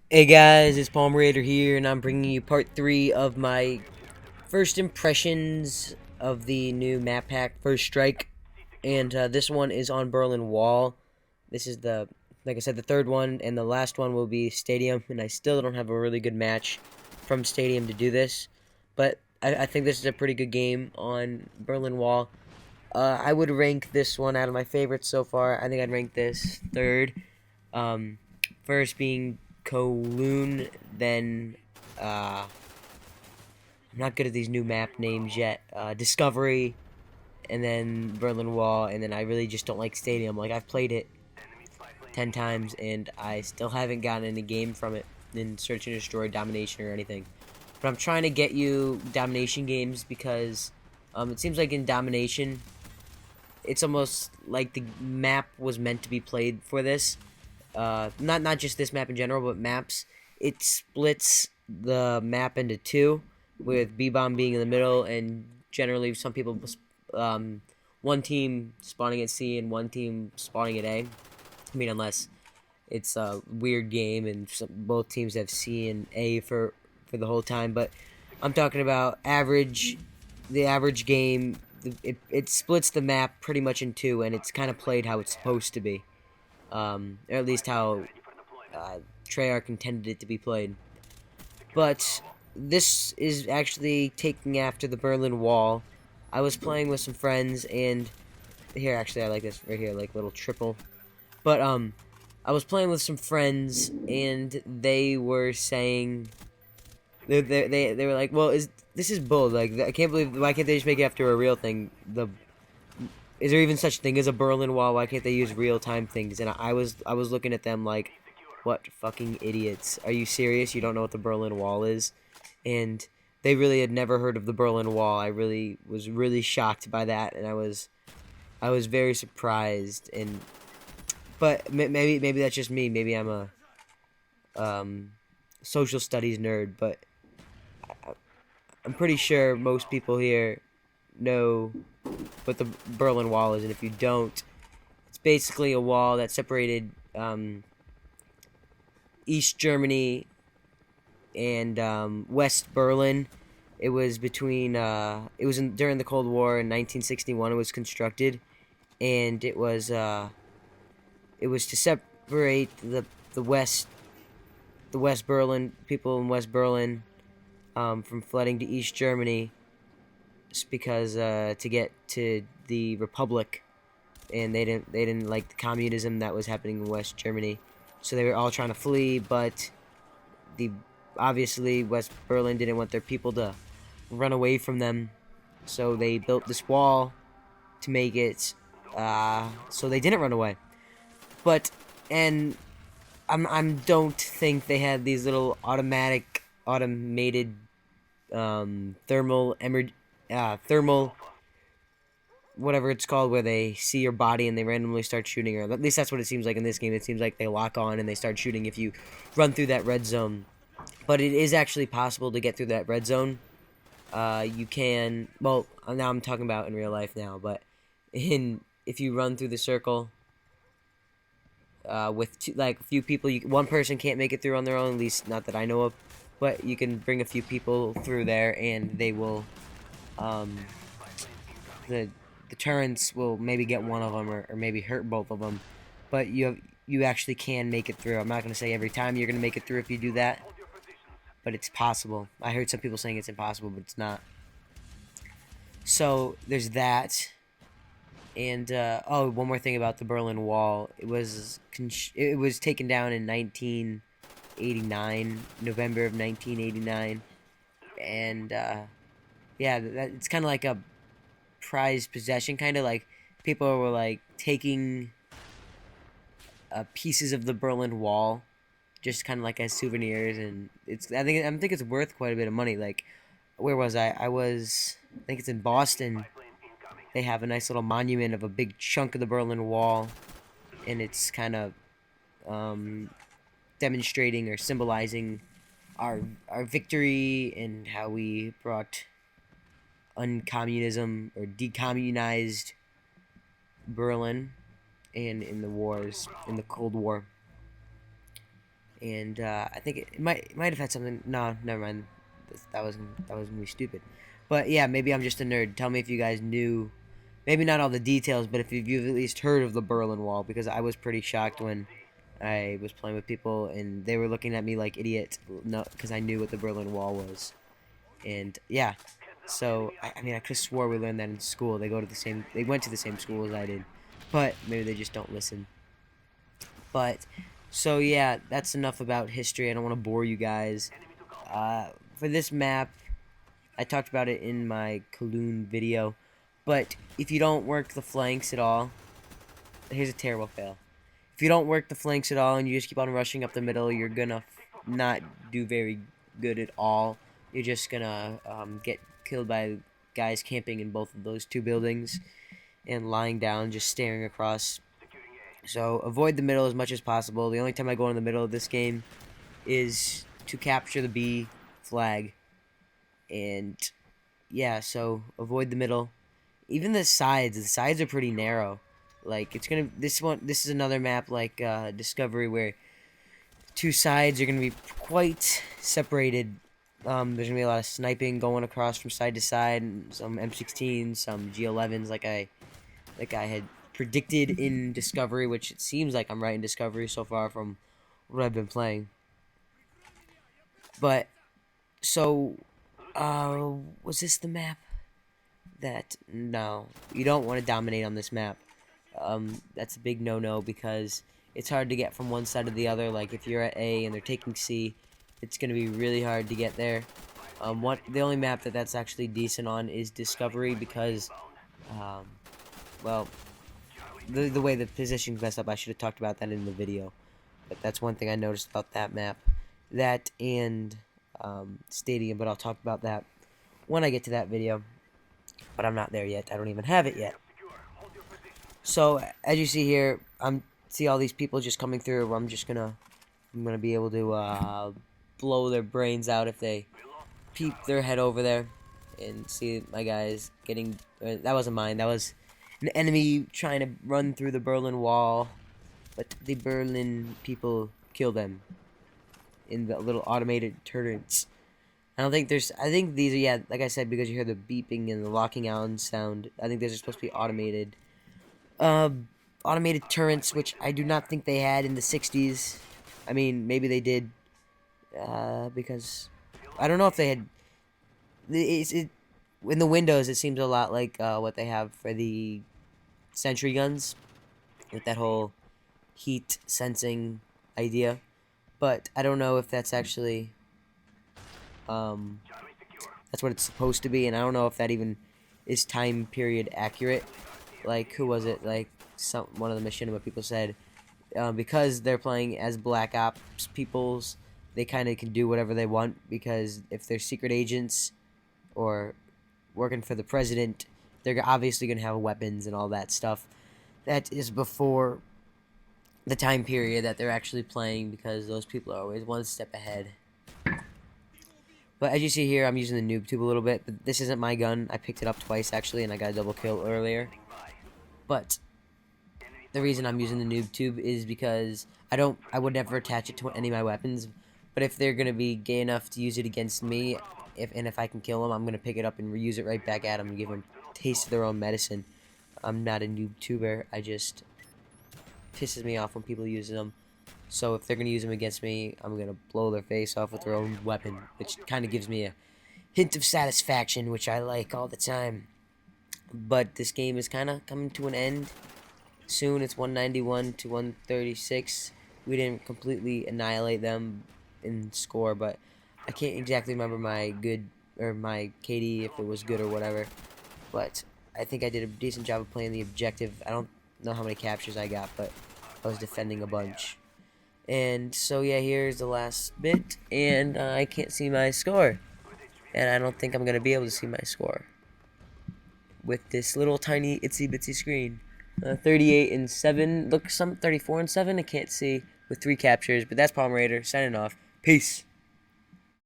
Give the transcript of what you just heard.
Hey guys, it's Palmerater here, and I'm bringing you part 3 of my first impressions of the new map pack, First Strike. And this one is on Berlin Wall. This is like I said, the third one, and the last one will be Stadium. And I still don't have a really good match from Stadium to do this, but I think this is a pretty good game on Berlin Wall. I would rank this one out of my favorites so far. I think I'd rank this third. Um, First being Kowloon, then I'm not good at these new map names yet. Discovery, and then Berlin Wall, and then I really just don't like Stadium. Like I've played it 10 times, and I still haven't gotten any game from it in Search and Destroy, Domination, or anything. But I'm trying to get you Domination games because it seems like in Domination, it's almost like the map was meant to be played for this. Not just this map in general, but maps. It splits the map into two, with B bomb being in the middle, and generally some people, one team spawning at C and one team spawning at A. I mean, unless it's a weird game and both teams have C and A for the whole time. But I'm talking about average, the average game. It splits the map pretty much in two, and it's kind of played how it's supposed to be, or at least how Treyarch intended it to be played. But this is actually taking after the Berlin Wall. I was playing with some friends, and here, actually, I like this right here, like little triple. But I was playing with some friends, and they were saying they were like, "Well, this is bull? Like, I can't believe, why can't they just make it after a real thing? Is there even such thing as a Berlin Wall? Why can't they use real time things?" And I was looking at them like, "What fucking idiots? Are you serious? You don't know what the Berlin Wall is?" And they really had never heard of the Berlin Wall. I really was really shocked by that, and I was very surprised. And but maybe that's just me. Maybe I'm a social studies nerd, but I'm pretty sure most people here know what the Berlin Wall is, and if you don't, it's basically a wall that separated East Germany and West Berlin. It was between. During the Cold War in 1961. It was constructed, and it was to separate the West Berlin people in West Berlin from flooding to East Germany, just because to get to the Republic, and they didn't like the communism that was happening in West Germany, so they were all trying to flee. But the obviously West Berlin didn't want their people to run away from them, so they built this wall to make it so they didn't run away. But and I'm don't think they had these little automated thermal whatever it's called, where they see your body and they randomly start shooting. Or at least that's what it seems like in this game. It seems like they lock on and they start shooting if you run through that red zone. But it is actually possible to get through that red zone. You can, well, now I'm talking about in real life now, but if you run through the circle with like a few people, one person can't make it through on their own, at least not that I know of. But you can bring a few people through there, and they will, um, the deterrence will maybe get one of them, or maybe hurt both of them. But you actually can make it through. I'm not going to say every time you're going to make it through if you do that, but it's possible. I heard some people saying it's impossible, but it's not. So there's that. And oh, one more thing about the Berlin Wall. It was taken down in 1989, November of 1989, and yeah, it's kind of like a prized possession, kind of like people were like taking pieces of the Berlin Wall, just kind of like as souvenirs, and I think it's worth quite a bit of money. Like, where was I? I think it's in Boston. They have a nice little monument of a big chunk of the Berlin Wall, and it's kind of um, demonstrating or symbolizing our victory and how we brought uncommunism or decommunized Berlin, and in the Cold War. and I think it might have had something. No, never mind. That was gonna be stupid. But yeah, maybe I'm just a nerd. Tell me if you guys knew, maybe not all the details, but if you've at least heard of the Berlin Wall, because I was pretty shocked when I was playing with people and they were looking at me like idiot, no, because I knew what the Berlin Wall was. And yeah, so I mean, I could have swore we learned that in school. They went to the same school as I did, but maybe they just don't listen. But so yeah, that's enough about history. I don't want to bore you guys. For this map, I talked about it in my Kaloon video, but if you don't work the flanks at all, here's a terrible fail. If you don't work the flanks at all and you just keep on rushing up the middle, you're gonna not do very good at all. You're just gonna get killed by guys camping in both of those two buildings and lying down, just staring across. So avoid the middle as much as possible. The only time I go in the middle of this game is to capture the B flag. And yeah, so avoid the middle. Even the sides are pretty narrow. Like this is another map like Discovery where two sides are gonna be quite separated. There's gonna be a lot of sniping going across from side to side, and some M16s, some G11s, like I had predicted in Discovery, which it seems like I'm right in Discovery so far from what I've been playing. But so, was this the map? No, you don't want to dominate on this map. That's a big no-no because it's hard to get from one side to the other. Like if you're at A and they're taking C, it's gonna be really hard to get there. The only map that's actually decent on is Discovery because, well, the way the position's messed up. I should have talked about that in the video, but that's one thing I noticed about that map. That and Stadium, but I'll talk about that when I get to that video. But I'm not there yet. I don't even have it yet. So as you see here, see all these people just coming through. I'm gonna be able to blow their brains out if they peep their head over there and see my guys getting. That wasn't mine. That was an enemy trying to run through the Berlin Wall, but the Berlin people kill them in the little automated turrets. I think these are, yeah, like I said, because you hear the beeping and the locking out sound, I think these are supposed to be automated. Automated turrets, which I do not think they had in the 60s. I mean, maybe they did, because I don't know if they had. In the Windows, it seems a lot like what they have for the sentry guns, with that whole heat sensing idea. But I don't know if that's actually that's what it's supposed to be, and I don't know if that even is time period accurate. Like, who was it? Like, one of the machinima people said, because they're playing as Black Ops peoples, they kind of can do whatever they want, because if they're secret agents or working for the president, they're obviously going to have weapons and all that stuff. That is before the time period that they're actually playing, because those people are always one step ahead. But as you see here, I'm using the noob tube a little bit, but this isn't my gun. I picked it up twice, actually, and I got a double kill earlier. But the reason I'm using the noob tube is because I would never attach it to any of my weapons, but if they're going to be gay enough to use it against me, if I can kill them, I'm going to pick it up and reuse it right back at them and give them a taste of their own medicine. I'm not a noob tuber. I just pisses me off when people use them. So if they're going to use them against me, I'm going to blow their face off with their own weapon, which kind of gives me a hint of satisfaction, which I like all the time. But this game is kind of coming to an end soon. It's 191 to 136. We didn't completely annihilate them in score, but I can't exactly remember my KD, if it was good or whatever. But I think I did a decent job of playing the objective. I don't know how many captures I got, but I was defending a bunch. And so yeah, here's the last bit, and I can't see my score, and I don't think I'm gonna be able to see my score with this little tiny itsy bitsy screen. 38 and 7. Look, some 34 and 7. I can't see with 3 captures, but that's Palmerater signing off. Peace.